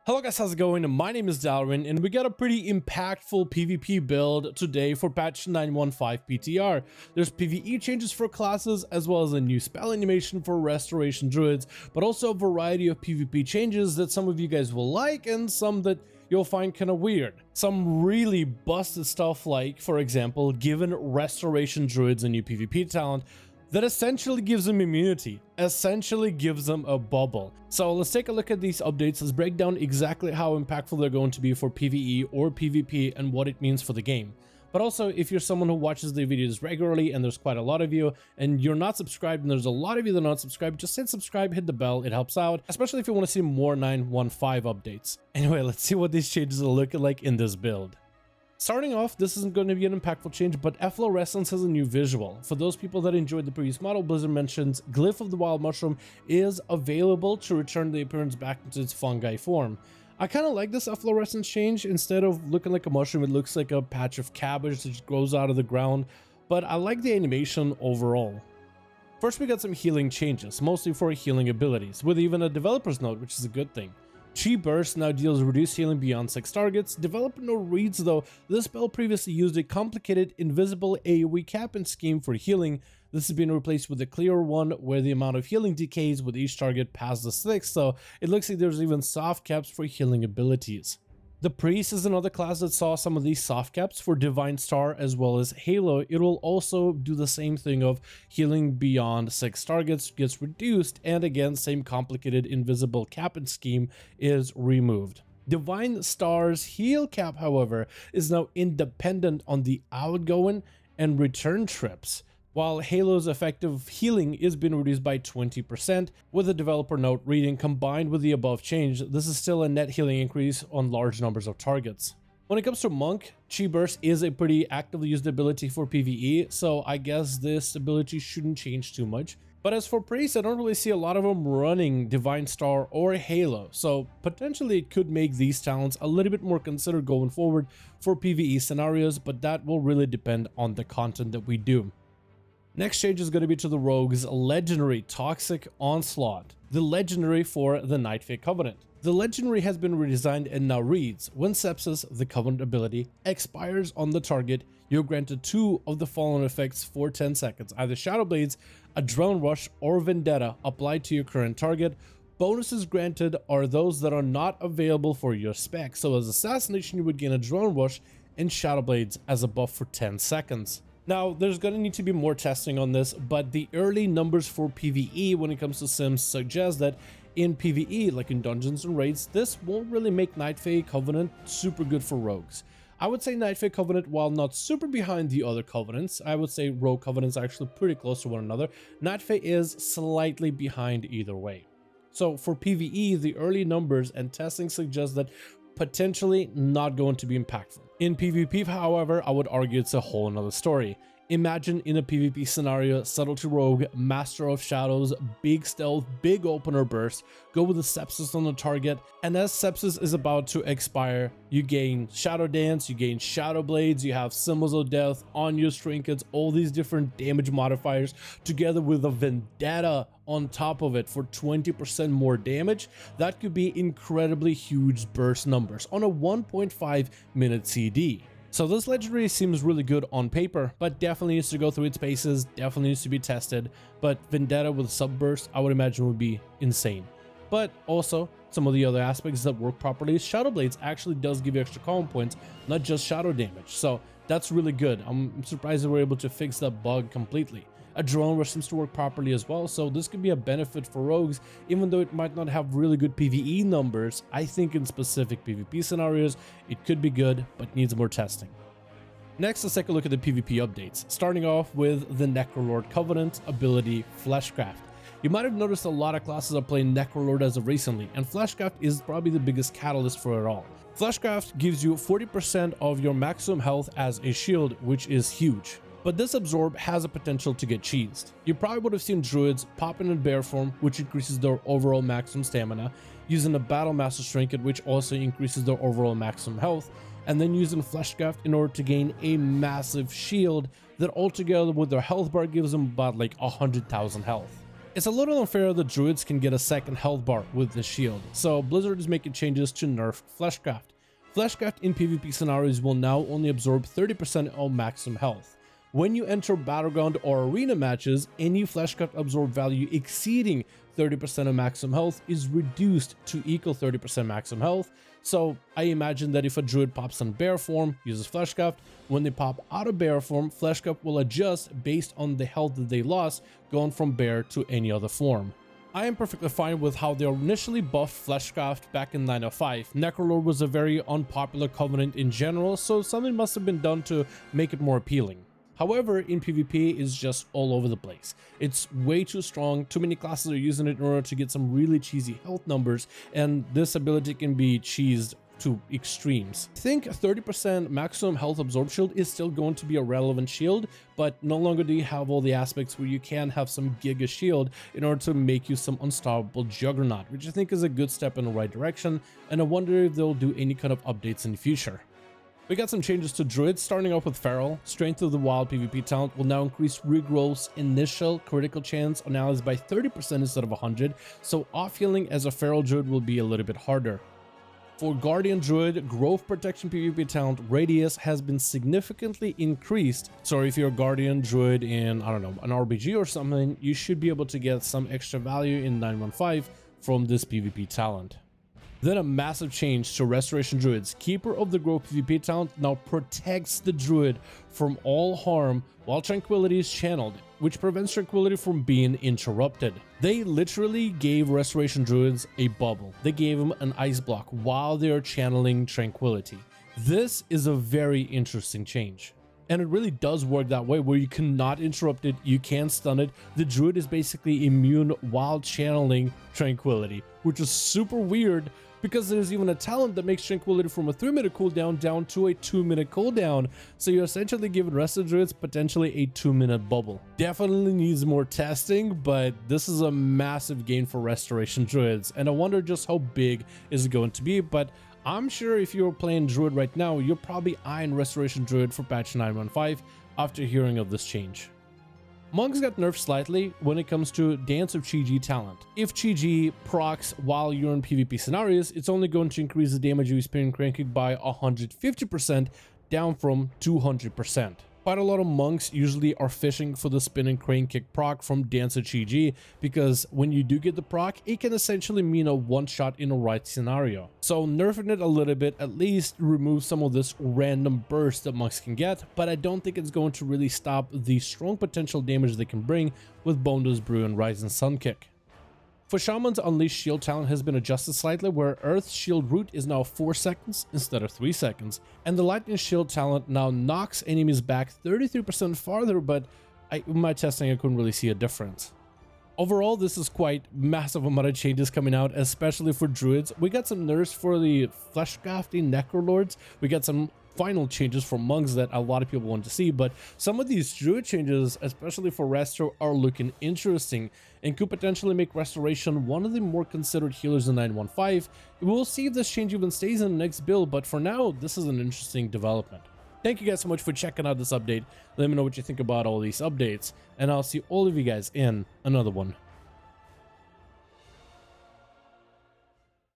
Hello guys, how's it going? My name is Dalaran and we got a pretty impactful PvP build today for patch 9.1 PTR. There's PvE changes for classes as well as a new spell animation for restoration druids, but also a variety of PvP changes that some of you guys will like and some that you'll find kind of weird. Some really busted stuff like, for example, giving restoration druids a new PvP talent that essentially gives them immunity, essentially gives them a bubble. So let's take a look at these updates. Let's break down exactly how impactful they're going to be for PvE or PvP and what it means for the game. But also, if you're someone who watches the videos regularly, and there's quite a lot of you, and you're not subscribed, and there's a lot of you that are not subscribed, just hit subscribe, hit the bell, it helps out, especially if you want to see more 9.1 updates. Anyway, let's see what these changes are looking like in this build. Starting off, this isn't going to be an impactful change, but Efflorescence has a new visual. For those people that enjoyed the previous model, Blizzard mentions Glyph of the Wild Mushroom is available to return the appearance back into its fungi form. I kind of like this Efflorescence change. Instead of looking like a mushroom, it looks like a patch of cabbage that just grows out of the ground, but I like the animation overall. First, we got some healing changes, mostly for healing abilities, with even a developer's note, which is a good thing. Chi Burst now deals reduced healing beyond 6 targets. Developer note reads though, this spell previously used a complicated invisible AoE cap and scheme for healing. This has been replaced with a clearer one where the amount of healing decays with each target past the 6, so it looks like there's even soft caps for healing abilities. The Priest is another class that saw some of these soft caps for Divine Star as well as Halo. It will also do the same thing of healing beyond 6 targets gets reduced, and again, same complicated invisible cap and scheme is removed. Divine Star's heal cap, however, is now independent on the outgoing and return trips, while Halo's effective healing is being reduced by 20%, with the developer note reading, combined with the above change, this is still a net healing increase on large numbers of targets. When it comes to Monk, Chi Burst is a pretty actively used ability for PvE, so I guess this ability shouldn't change too much. But as for Priest, I don't really see a lot of them running Divine Star or Halo, so potentially it could make these talents a little bit more considered going forward for PvE scenarios, but that will really depend on the content that we do. Next change is going to be to the Rogue's legendary Toxic Onslaught, the legendary for the Night Fae Covenant. The legendary has been redesigned and now reads, when Sepsis, the Covenant ability, expires on the target, you're granted 2 of the following effects for 10 seconds, either Shadow Blades, Adrenaline Rush, or Vendetta applied to your current target. Bonuses granted are those that are not available for your spec, so as Assassination you would gain Adrenaline Rush and Shadow Blades as a buff for 10 seconds. Now, there's going to need to be more testing on this, but the early numbers for PvE when it comes to Sims suggest that in PvE, like in Dungeons and Raids, this won't really make Night Fae Covenant super good for rogues. I would say Night Fae Covenant, while not super behind the other Covenants, I would say Rogue Covenants are actually pretty close to one another. Night Fae is slightly behind either way. So for PvE, the early numbers and testing suggest that potentially not going to be impactful. In PvP, however, I would argue it's a whole nother story. Imagine in a PvP scenario, Subtlety Rogue, Master of Shadows, big stealth, big opener burst, go with the Sepsis on the target, and as Sepsis is about to expire, you gain Shadow Dance, you gain Shadow Blades, you have Symbols of Death, on-use trinkets, all these different damage modifiers, together with a Vendetta on top of it for 20% more damage. That could be incredibly huge burst numbers on a 1.5 minute CD. So this legendary seems really good on paper, but definitely needs to go through its paces, definitely needs to be tested. But Vendetta with Subburst, I would imagine, would be insane. But also, some of the other aspects that work properly, Shadow Blades actually does give you extra common points, not just shadow damage. So that's really good. I'm surprised they were able to fix that bug completely. Adrenaline Rush seems to work properly as well, so this could be a benefit for rogues, even though it might not have really good PvE numbers. I think in specific PvP scenarios, it could be good, but needs more testing. Next, let's take a look at the PvP updates, starting off with the Necrolord Covenant ability Fleshcraft. You might have noticed a lot of classes are playing Necrolord as of recently, and Fleshcraft is probably the biggest catalyst for it all. Fleshcraft gives you 40% of your maximum health as a shield, which is huge. But this absorb has a potential to get cheesed. You probably would have seen druids pop in bear form, which increases their overall maximum stamina, using a Battle Master's Trinket, which also increases their overall maximum health, and then using Fleshcraft in order to gain a massive shield that altogether with their health bar gives them about like 100,000 health. It's a little unfair that druids can get a second health bar with the shield, so Blizzard is making changes to nerf Fleshcraft. Fleshcraft in PvP scenarios will now only absorb 30% of maximum health. When you enter battleground or arena matches, any Fleshcraft absorb value exceeding 30% of maximum health is reduced to equal 30% maximum health. So I imagine that if a druid pops in bear form, uses Fleshcraft, when they pop out of bear form, Fleshcraft will adjust based on the health that they lost, going from bear to any other form. I am perfectly fine with how they initially buffed Fleshcraft back in 9.5. Necrolord was a very unpopular covenant in general, so something must have been done to make it more appealing. However, in PvP, it's just all over the place. It's way too strong, too many classes are using it in order to get some really cheesy health numbers, and this ability can be cheesed to extremes. I think 30% maximum health absorb shield is still going to be a relevant shield, but no longer do you have all the aspects where you can have some giga shield in order to make you some unstoppable juggernaut, which I think is a good step in the right direction, and I wonder if they'll do any kind of updates in the future. We got some changes to druids, starting off with Feral. Strength of the Wild PvP talent will now increase regrowth's initial critical chance on allies by 30% instead of 100, so off healing as a Feral druid will be a little bit harder. For Guardian Druid, growth protection PvP talent radius has been significantly increased, so if you're a Guardian Druid in, I don't know, an RBG or something, you should be able to get some extra value in 9.1.5 from this PvP talent. Then a massive change to Restoration Druids. Keeper of the Grove PvP talent now protects the druid from all harm while Tranquility is channeled, which prevents Tranquility from being interrupted. They literally gave Restoration Druids a bubble. They gave them an ice block while they are channeling Tranquility. This is a very interesting change. And it really does work that way, where you cannot interrupt it, you can't stun it. The druid is basically immune while channeling Tranquility, which is super weird because there's even a talent that makes Tranquility from a 3-minute cooldown down to a 2-minute cooldown. So you're essentially giving rest of druids potentially a 2-minute bubble. Definitely needs more testing, but this is a massive gain for Restoration Druids. And I wonder just how big is it going to be, but I'm sure if you're playing Druid right now, you're probably eyeing Restoration Druid for patch 9.1.5 after hearing of this change. Monks got nerfed slightly when it comes to Dance of Chi-Ji talent. If Chi-Ji procs while you're in PvP scenarios, it's only going to increase the damage you experience crane kick by 150%, down from 200%. Quite a lot of monks usually are fishing for the spin and crane kick proc from Dance of Chi-Ji, because when you do get the proc, it can essentially mean a one-shot in a right scenario. So nerfing it a little bit at least removes some of this random burst that monks can get, but I don't think it's going to really stop the strong potential damage they can bring with Bondo's Brew and Rising Sun Kick. For Shaman's Unleashed Shield talent has been adjusted slightly, where Earth's Shield Root is now 4 seconds instead of 3 seconds, and the Lightning Shield talent now knocks enemies back 33% farther, but in my testing I couldn't really see a difference. Overall, this is quite massive amount of changes coming out, especially for druids. We got some nerfs for the Fleshcrafting Necrolords, we got some final changes for monks that a lot of people want to see, but some of these druid changes, especially for Resto, are looking interesting and could potentially make Restoration one of the more considered healers in 9.1.5. We'll see if this change even stays in the next build, but for now, this is an interesting development. Thank you guys so much for checking out this update. Let me know what you think about all these updates, and I'll see all of you guys in another one.